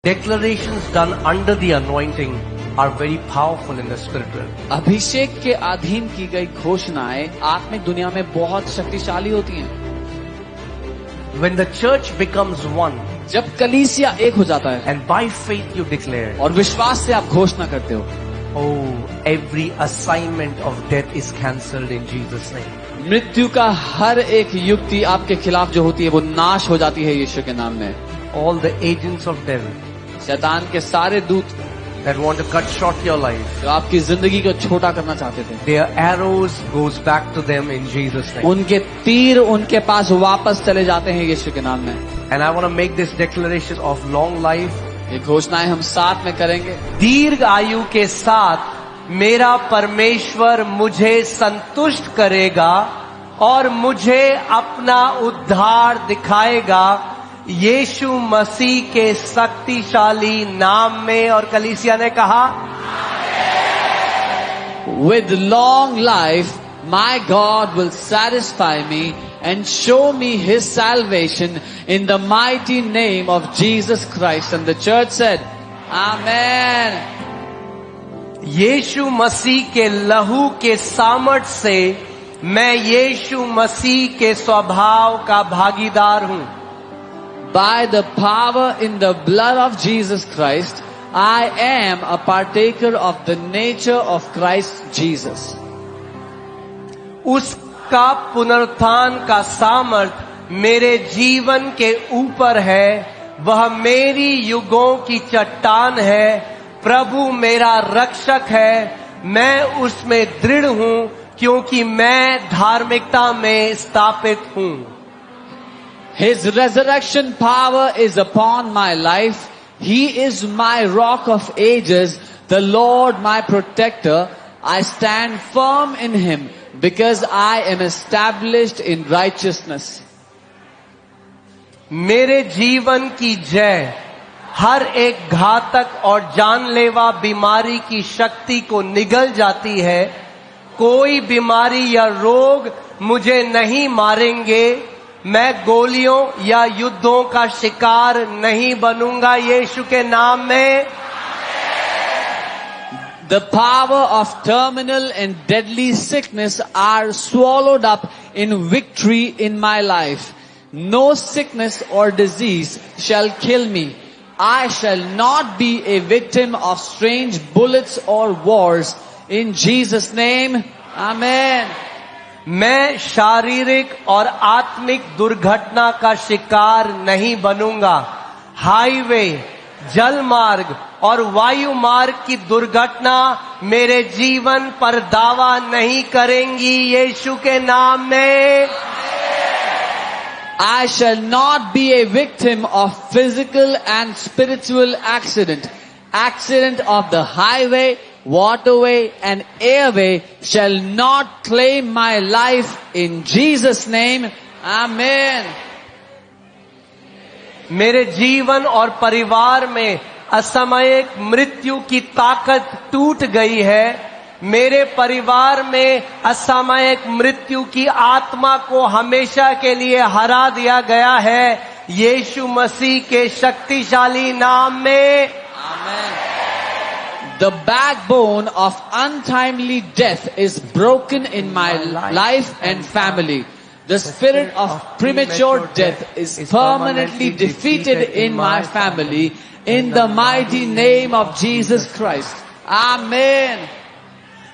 Declarations done under the anointing are very powerful in the spiritual. अभिषेक के अधीन की गई घोषणाएं आत्मिक दुनिया में बहुत शक्तिशाली होती हैं। When the church becomes one, जब कलीसिया एक हो जाता है and by faith you declare, और विश्वास से आप घोषणा करते हो, oh, every assignment of death is cancelled in Jesus' name. मृत्यु का हर एक युक्ति आपके खिलाफ जो होती है वो नाश हो जाती है यीशु के नाम में। All the agents of devil शैतान के सारे दूत that want to cut short your life, जो आपकी जिंदगी को छोटा करना चाहते थे, their arrows goes back to them in Jesus' name. उनके तीर उनके पास वापस चले जाते हैं यीशु के नाम में। And I want to make this declaration of long life. ये घोषणाएं हम साथ में करेंगे। दीर्घ आयु के साथ मेरा परमेश्वर मुझे संतुष्ट करेगा और मुझे अपना उद्धार दिखाएगा यीशु मसीह के शक्तिशाली नाम में। और कलीसिया ने कहा, With long life, my God will satisfy me and show me His salvation in the mighty name of Jesus Christ. And the church said, Amen. यीशु मसीह के लहू के सामर्थ से मैं यीशु मसीह के स्वभाव का भागीदार हूं। By the power in the blood of Jesus Christ, I am a partaker of the nature of Christ Jesus. उसका पुनरुत्थान का सामर्थ मेरे जीवन के ऊपर है। वह मेरी युगों की चट्टान है। प्रभु मेरा रक्षक है। मैं उसमें दृढ़ हूं क्योंकि मैं धार्मिकता में स्थापित हूं। His resurrection power is upon my life. He is my rock of ages, the Lord my protector. I stand firm in Him because I am established in righteousness. मेरे जीवन की जय हर एक घातक और जानलेवा बीमारी की शक्ति को निगल जाती है। कोई बीमारी या रोग मुझे नहीं मारेंगे। मैं गोलियों या युद्धों का शिकार नहीं बनूंगा यीशु के नाम में। The power of terminal and deadly sickness are swallowed up in victory in my life. No sickness or disease shall kill me. I shall not be a victim of strange bullets or wars. In Jesus' name, Amen. मैं शारीरिक और आत्मिक दुर्घटना का शिकार नहीं बनूंगा। Highway, जल मार्ग और वायु मार्ग की दुर्घटना मेरे जीवन पर दावा नहीं करेंगी यीशु के नाम में। I shall not be a victim of physical and spiritual accident of the highway, waterway and airway shall not claim my life in Jesus' name. Amen. मेरे जीवन और परिवार में असामयिक मृत्यु की ताकत टूट गई है। मेरे परिवार में असामयिक मृत्यु की आत्मा को हमेशा के लिए हरा दिया गया है यीशु मसीह के शक्तिशाली नाम में। Amen. The backbone of untimely death is broken in my life and family. The spirit of premature death is permanently defeated in my family in the mighty name of Jesus Christ. Amen.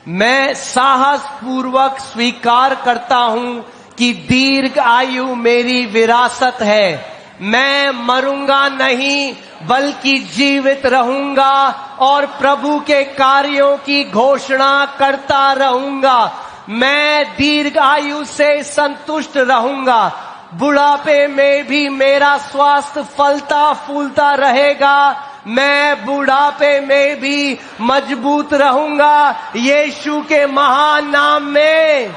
मैं साहस पूर्वक स्वीकार करता हूं कि दीर्घ आयु मेरी विरासत है। मैं मरूंगा नहीं बल्कि जीवित रहूंगा और प्रभु के कार्यों की घोषणा करता रहूंगा। मैं दीर्घ आयु से संतुष्ट रहूंगा। बुढ़ापे में भी मेरा स्वास्थ्य फलता फूलता रहेगा। मैं बुढ़ापे में भी मजबूत रहूंगा यीशु के महान नाम में।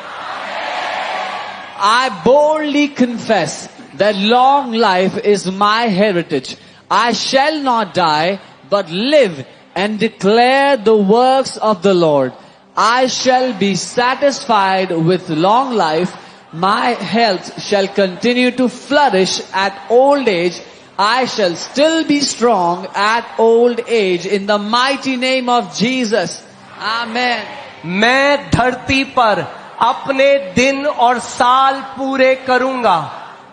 I boldly confess that long life is my heritage. I shall not die, but live and declare the works of the Lord. I shall be satisfied with long life. My health shall continue to flourish at old age. I shall still be strong at old age in the mighty name of Jesus. Amen. मैं धरती पर अपने दिन और साल पूरे करूंगा।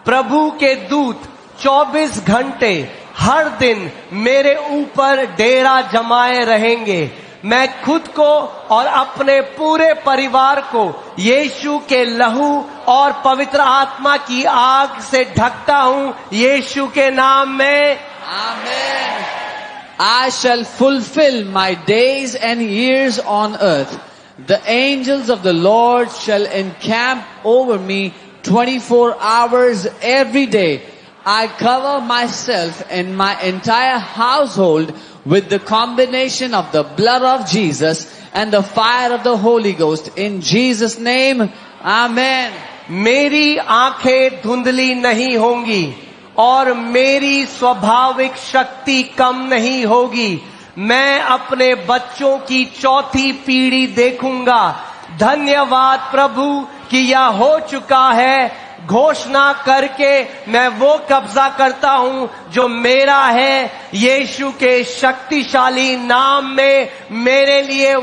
प्रभु के दूत 24 घंटे हर दिन मेरे ऊपर डेरा जमाए रहेंगे। मैं खुद को और अपने पूरे परिवार को यीशु के लहू और पवित्र आत्मा की आग से ढकता हूं, यीशु के नाम में। Amen. I shall fulfill my days and years on earth. The angels of the Lord shall encamp over me 24 hours every day. I cover myself and my entire household with the combination of the blood of Jesus and the fire of the Holy Ghost. In Jesus' name, Amen. मेरी आंखें धुंधली नहीं होंगी और मेरी स्वाभाविक शक्ति कम नहीं होगी। मैं अपने बच्चों की चौथी पीढ़ी देखूंगा। धन्यवाद प्रभु कि यह हो चुका है। घोषणा करके मैं वो कब्जा करता हूं जो मेरा है। यीशु के शक्तिशाली नाम में मेरे लिए